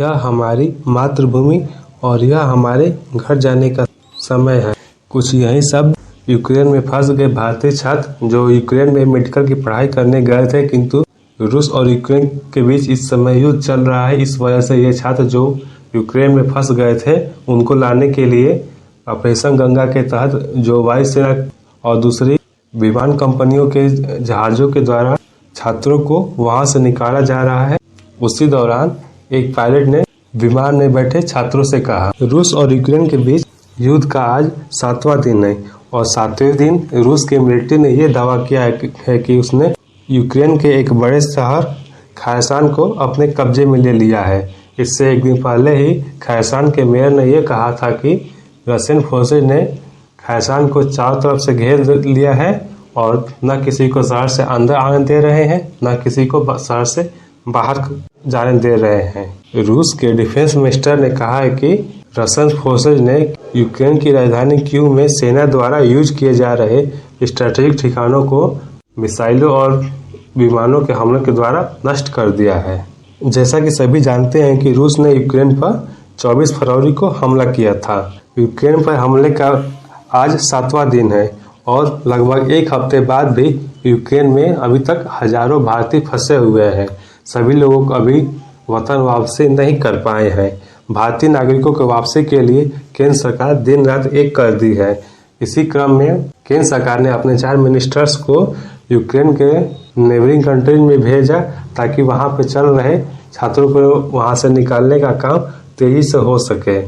यह हमारी मातृभूमि और यह हमारे घर जाने का समय है। कुछ यही सब यूक्रेन में फंस गए भारतीय छात्र जो यूक्रेन में मेडिकल की पढ़ाई करने गए थे, किंतु रूस और यूक्रेन के बीच इस समय युद्ध चल रहा है। इस वजह से ये छात्र जो यूक्रेन में फंस गए थे उनको लाने के लिए ऑपरेशन गंगा के तहत जो वायुसेना और दूसरी विमान कंपनियों के जहाज़ों के द्वारा छात्रों को वहां से निकाला जा रहा है। उसी दौरान एक पायलट ने विमान में बैठे छात्रों से कहा, रूस और यूक्रेन के बीच युद्ध का आज 7वां दिन है और 7वें दिन रूस के मिलिट्री ने यह दावा किया है कि उसने यूक्रेन के एक बड़े शहर खैरसन को अपने कब्जे में ले लिया है। इससे एक दिन पहले ही खैरसन के मेयर ने यह कहा था कि रशियन फोर्सेज ने खैरसन को चारों तरफ से घेर लिया है और न किसी को शहर से अंदर आने दे रहे हैं, न किसी को शहर से बाहर जाने दे रहे हैं। रूस के डिफेंस मिनिस्टर ने कहा है कि रशियन फोर्सेज ने यूक्रेन की राजधानी कीव में सेना द्वारा यूज किए जा रहे स्ट्रेटेजिक ठिकानों को मिसाइलों और विमानों के हमलों के द्वारा नष्ट कर दिया है। जैसा कि सभी जानते हैं कि रूस ने यूक्रेन पर 24 फरवरी को हमला किया था। यूक्रेन पर हमले का आज 7वां दिन है और लगभग एक हफ्ते बाद भी यूक्रेन में अभी तक हजारों भारतीय फंसे हुए हैं। सभी लोगों को अभी वतन वापसी नहीं कर पाए हैं। भारतीय नागरिकों की वापसी के लिए केंद्र सरकार दिन रात एक कर दी है। इसी क्रम में केंद्र सरकार ने अपने 4 मिनिस्टर्स को यूक्रेन के नेबरिंग कंट्रीज में भेजा ताकि वहां पे चल रहे छात्रों को वहां से निकालने का काम तेजी से हो सके।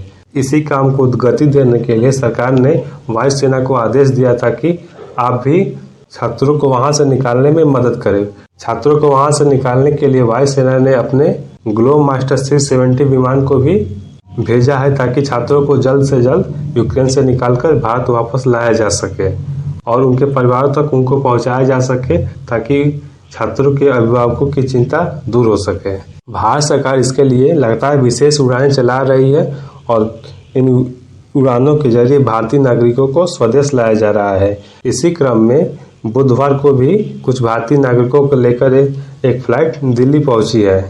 इसी काम को गति देने के लिए सरकार ने वायुसेना को आदेश दिया था कि आप भी छात्रों को वहां से निकालने में मदद करें। छात्रों को वहां से निकालने के लिए वायुसेना ने अपने ग्लोबमास्टर 670 विमान को भी भेजा है ताकि छात्रों को जल्द से जल्द यूक्रेन से निकालकर भारत वापस लाया जा सके और उनके परिवारों तक उनको पहुंचाया जा सके ताकि छात्रों के अभिभावकों की चिंता दूर हो सके। भारत सरकार इसके लिए लगातार विशेष उड़ानें चला रही है और इन उड़ानों के जरिए भारतीय नागरिकों को स्वदेश लाया जा रहा है। इसी क्रम में बुधवार को भी कुछ भारतीय नागरिकों को लेकर एक फ्लाइट दिल्ली पहुंची है।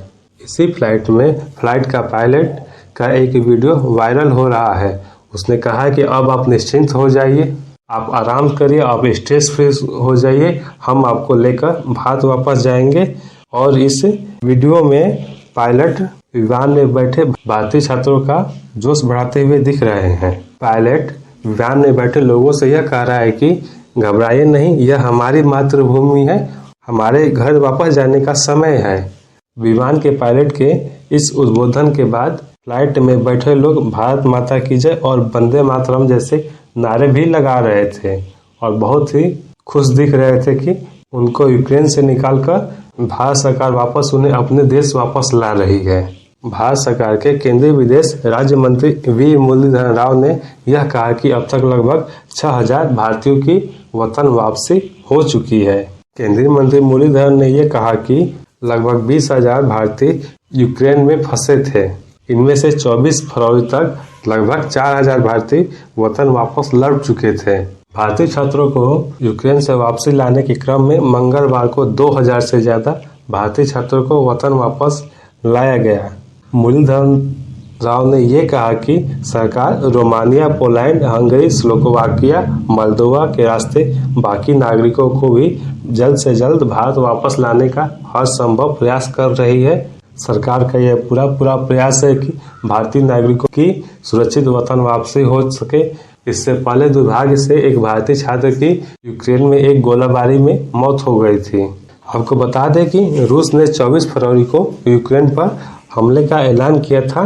इसी फ्लाइट में फ्लाइट का पायलट का एक वीडियो वायरल हो रहा है। उसने कहा है कि अब आप निश्चिंत हो जाइए, आप आराम करिए, आप स्ट्रेस फ्री हो जाइए, हम आपको लेकर भारत वापस जाएंगे। और इस वीडियो में पायलट विमान में बैठे भारतीय छात्रों का जोश बढ़ाते हुए दिख रहे हैं। पायलट विमान में बैठे लोगों से यह कह रहा है कि घबराइए नहीं, यह हमारी मातृभूमि है, हमारे घर वापस जाने का समय है। विमान के पायलट के इस उद्बोधन के बाद फ्लाइट में बैठे लोग भारत माता की जय और वंदे मातरम जैसे नारे भी लगा रहे थे और बहुत ही खुश दिख रहे थे कि उनको यूक्रेन से निकालकर भारत सरकार वापस उन्हें अपने देश वापस ला रही है। भारत सरकार के केंद्रीय विदेश राज्य मंत्री वी मुरलीधर राव ने यह कहा कि अब तक लगभग 6000 भारतीयों की वतन वापसी हो चुकी है। केंद्रीय मंत्री मुरलीधर ने यह कहा कि लगभग 20,000 भारतीय यूक्रेन में फंसे थे। इनमें से 24 फरवरी तक लगभग 4000 भारतीय वतन वापस लौट चुके थे। भारतीय छात्रों को यूक्रेन से वापसी लाने के क्रम में मंगलवार को 2000 से ज्यादा भारतीय छात्रों को वतन वापस लाया गया। मुरलीधर राव ने यह कहा कि सरकार Romania, Poland, Hungary, Slovakia, Moldova के रास्ते बाकी नागरिकों को भी जल्द से जल्द भारत वापस लाने का हर संभव प्रयास कर रही है। सरकार का यह पूरा प्रयास है कि भारतीय नागरिकों की सुरक्षित वतन वापसी हो सके। इससे पहले दुर्भाग्य से एक भारतीय छात्र की यूक्रेन में एक गोलाबारी में मौत हो गई थी। आपको बता दें कि रूस ने 24 फरवरी को यूक्रेन पर हमले का ऐलान किया था।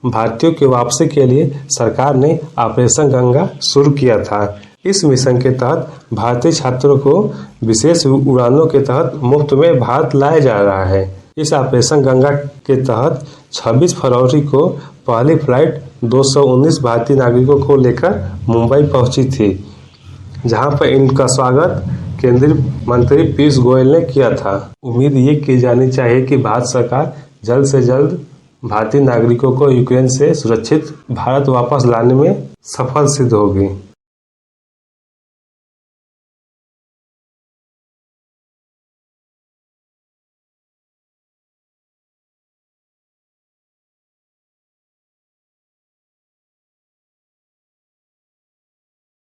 भारतीयों की वापसी के लिए सरकार ने ऑपरेशन गंगा शुरू किया था। इस मिशन के तहत भारतीय छात्रों को विशेष उड़ानों के तहत मुफ्त में भारत लाया जा रहा है। इस ऑपरेशन गंगा के तहत 26 फरवरी को पहली फ्लाइट 219 भारतीय नागरिकों को लेकर मुंबई पहुंची थी, जहां पर इनका स्वागत केंद्रीय मंत्री पीयूष गोयल ने किया था। उम्मीद ये की जानी चाहिए कि भारत सरकार जल्द से जल्द भारतीय नागरिकों को यूक्रेन से सुरक्षित भारत वापस लाने में सफल सिद्ध होगी।